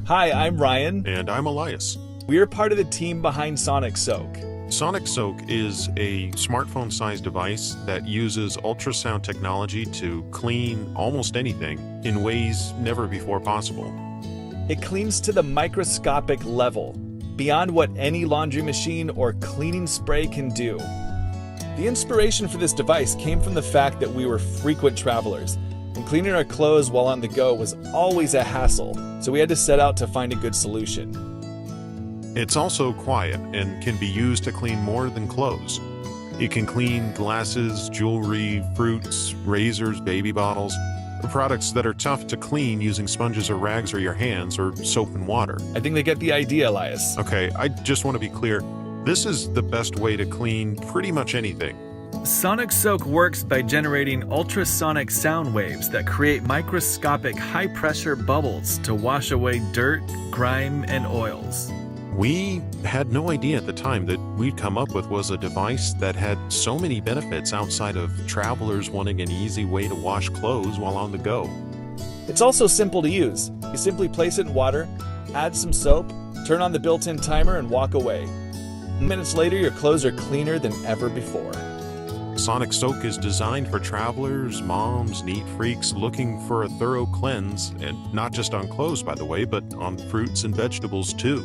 Hi, I'm Ryan. And I'm Elias. We are part of the team behind Sonic Soak. Sonic Soak is a smartphone-sized device that uses ultrasound technology to clean almost anything in ways never before possible. It cleans to the microscopic level, beyond what any laundry machine or cleaning spray can do. The inspiration for this device came from the fact that we were frequent travelers, and cleaning our clothes while on the go was always a hassle, so we had to set out to find a good solution. It's also quiet and can be used to clean more than clothes. It can clean glasses, jewelry, fruits, razors, baby bottles, products that are tough to clean using sponges or rags or your hands or soap and water. I think they get the idea, Elias. Okay, I just want to be clear. This is the best way to clean pretty much anything. Sonic Soak works by generating ultrasonic sound waves that create microscopic high-pressure bubbles to wash away dirt, grime, and oils. We had no idea at the time that we'd come up with was a device that had so many benefits outside of travelers wanting an easy way to wash clothes while on the go. It's also simple to use. You simply place it in water, add some soap, turn on the built-in timer, and walk away. Minutes later, your clothes are cleaner than ever before. Sonic Soak is designed for travelers, moms, neat freaks looking for a thorough cleanse, and not just on clothes, by the way, but on fruits and vegetables too.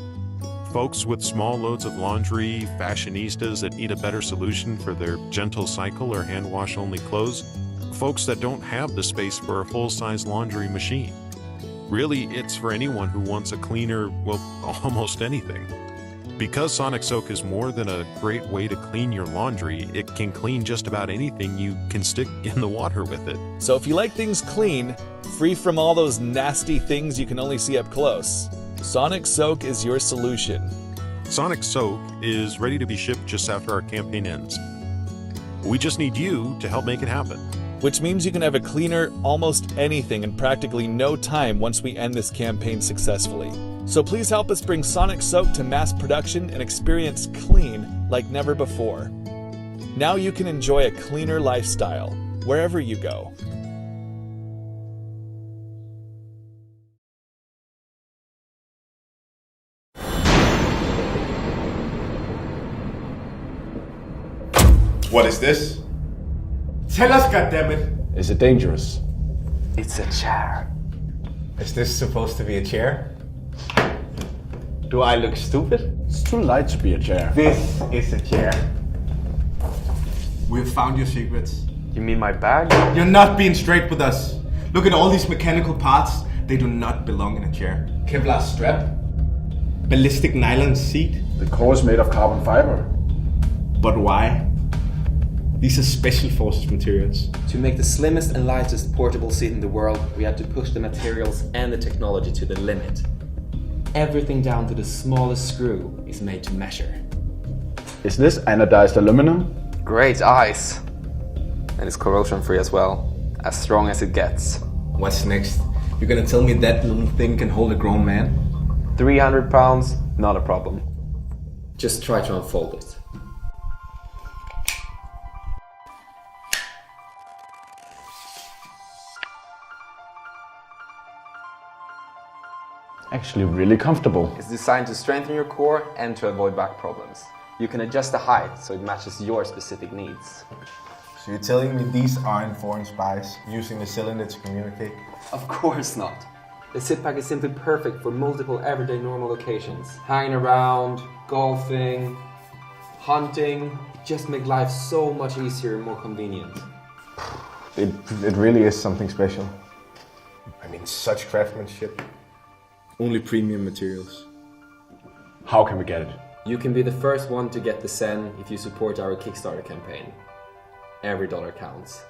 Folks with small loads of laundry, fashionistas that need a better solution for their gentle cycle or hand wash only clothes, folks that don't have the space for a full-size laundry machine. Really, it's for anyone who wants a cleaner, well, almost anything. Because Sonic Soak is more than a great way to clean your laundry, it can clean just about anything you can stick in the water with it. So if you like things clean, free from all those nasty things you can only see up close, Sonic Soak is your solution. Sonic Soak is ready to be shipped just after our campaign ends. We just need you to help make it happen. Which means you can have a cleaner almost anything in practically no time once we end this campaign successfully. So please help us bring Sonic Soak to mass production and experience clean like never before. Now you can enjoy a cleaner lifestyle wherever you go. What is this? Tell us, goddammit! Is it dangerous? It's a chair. Is this supposed to be a chair? Do I look stupid? It's too light to be a chair. This is a chair. We've found your secrets. You mean my bag? You're not being straight with us. Look at all these mechanical parts. They do not belong in a chair. Kevlar strap. Ballistic nylon seat. The core is made of carbon fiber. But why? These are special forces materials. To make the slimmest and lightest portable seat in the world, we had to push the materials and the technology to the limit. Everything down to the smallest screw is made to measure. Is this anodized aluminum? Great eyes! And it's corrosion free as well. As strong as it gets. What's next? You're gonna tell me that little thing can hold a grown man? 300 pounds, not a problem. Just try to unfold it. Actually really comfortable. It's designed to strengthen your core and to avoid back problems. You can adjust the height so it matches your specific needs. So you're telling me these aren't foreign spies using the cylinder to communicate? Of course not. The sit pack is simply perfect for multiple everyday normal occasions. Hanging around, golfing, hunting. It just makes life so much easier and more convenient. It really is something special. I mean, such craftsmanship. Only premium materials. How can we get it? You can be the first one to get the Zen if you support our Kickstarter campaign. Every dollar counts.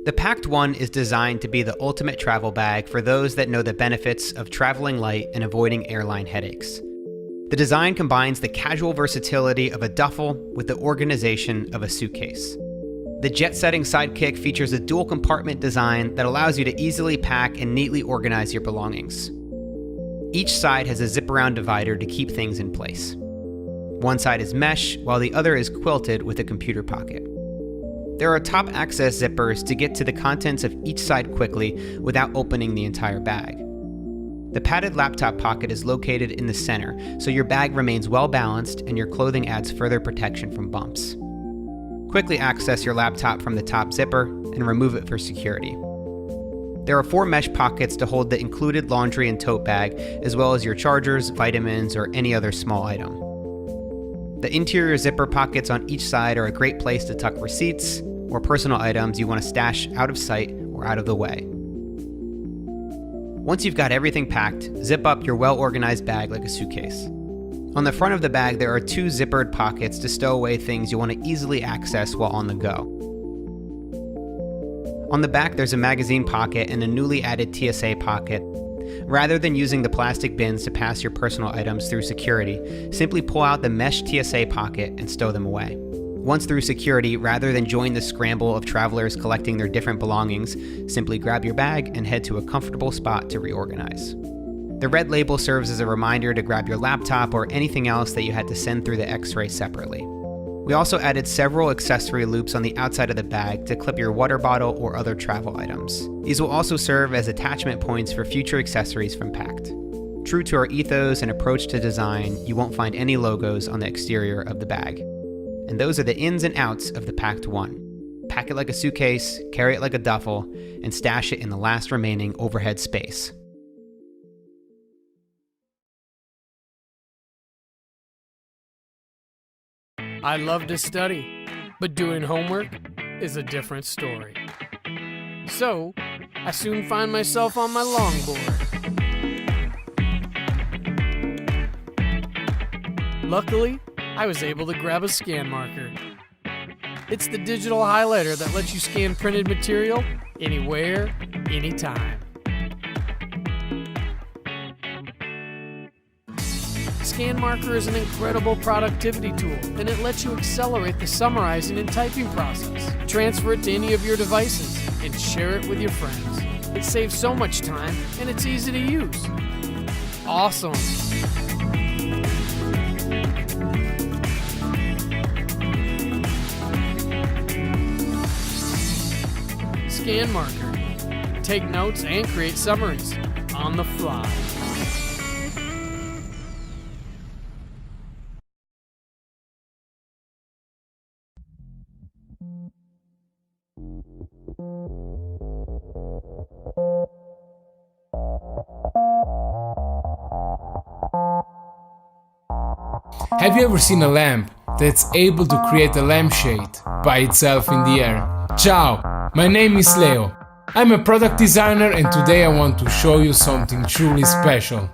The Packed One is designed to be the ultimate travel bag for those that know the benefits of traveling light and avoiding airline headaches. The design combines the casual versatility of a duffel with the organization of a suitcase. The jet-setting sidekick features a dual compartment design that allows you to easily pack and neatly organize your belongings. Each side has a zip-around divider to keep things in place. One side is mesh, while the other is quilted with a computer pocket. There are top access zippers to get to the contents of each side quickly without opening the entire bag. The padded laptop pocket is located in the center, so your bag remains well balanced and your clothing adds further protection from bumps. Quickly access your laptop from the top zipper and remove it for security. There are 4 mesh pockets to hold the included laundry and tote bag, as well as your chargers, vitamins, or any other small item. The interior zipper pockets on each side are a great place to tuck receipts or personal items you want to stash out of sight or out of the way. Once you've got everything packed, zip up your well-organized bag like a suitcase. On the front of the bag, there are 2 zippered pockets to stow away things you want to easily access while on the go. On the back, there's a magazine pocket and a newly added TSA pocket. Rather than using the plastic bins to pass your personal items through security, simply pull out the mesh TSA pocket and stow them away. Once through security, rather than join the scramble of travelers collecting their different belongings, simply grab your bag and head to a comfortable spot to reorganize. The red label serves as a reminder to grab your laptop or anything else that you had to send through the X-ray separately. We also added several accessory loops on the outside of the bag to clip your water bottle or other travel items. These will also serve as attachment points for future accessories from Pact. True to our ethos and approach to design, you won't find any logos on the exterior of the bag. And those are the ins and outs of the Pact 1. Pack it like a suitcase, carry it like a duffel, and stash it in the last remaining overhead space. I love to study, but doing homework is a different story. So, I soon find myself on my longboard. Luckily, I was able to grab a scan marker. It's the digital highlighter that lets you scan printed material anywhere, anytime. Scan Marker is an incredible productivity tool, and it lets you accelerate the summarizing and typing process. Transfer it to any of your devices and share it with your friends. It saves so much time, and it's easy to use. Awesome! Scan Marker. Take notes and create summaries on the fly. Have you ever seen a lamp that's able to create a lampshade by itself in the air? Ciao, my name is Leo. I'm a product designer and today I want to show you something truly special.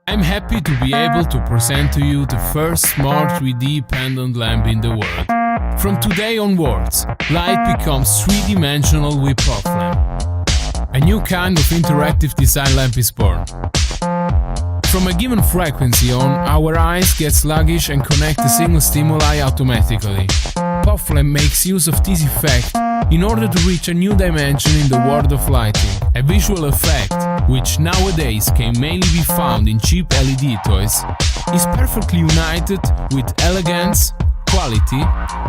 I'm happy to be able to present to you the first smart 3D pendant lamp in the world. From today onwards, light becomes three-dimensional with puff lamp. A new kind of interactive design lamp is born. From a given frequency on, our eyes get sluggish and connect the signal stimuli automatically. Puff lamp makes use of this effect in order to reach a new dimension in the world of lighting. A visual effect, which nowadays can mainly be found in cheap LED toys, is perfectly united with elegance, quality,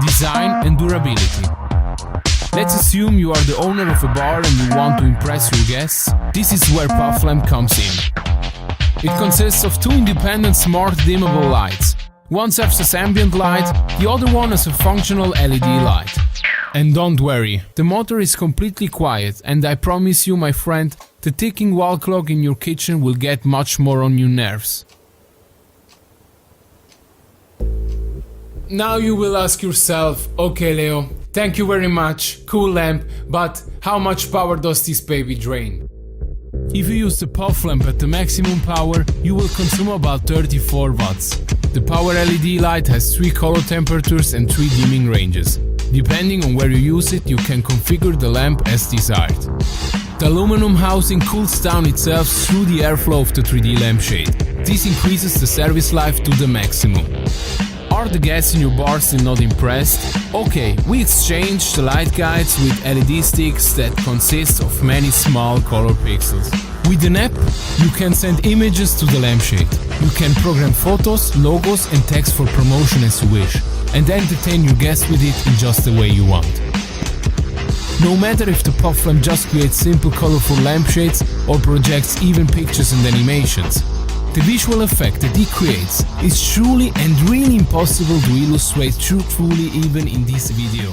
design and durability. Let's assume you are the owner of a bar and you want to impress your guests. This is where puff lamp comes in. It consists of two independent smart dimmable lights. One serves as ambient light, the other one as a functional LED light. And don't worry, the motor is completely quiet and I promise you, my friend, the ticking wall clock in your kitchen will get much more on your nerves. Now you will ask yourself, okay Leo, thank you very much, cool lamp, but how much power does this baby drain? If you use the puff lamp at the maximum power, you will consume about 34 watts. The power LED light has 3 color temperatures and 3 dimming ranges. Depending on where you use it, you can configure the lamp as desired. The aluminum housing cools down itself through the airflow of the 3D lampshade. This increases the service life to the maximum. Are the guests in your bar still not impressed? Okay, we exchanged the light guides with LED sticks that consist of many small color pixels. With an app, you can send images to the lampshade. You can program photos, logos and text for promotion as you wish, and entertain your guests with it in just the way you want. No matter if the puff lamp just creates simple colorful lampshades or projects even pictures and animations, the visual effect that it creates is truly and really impossible to illustrate truthfully even in this video.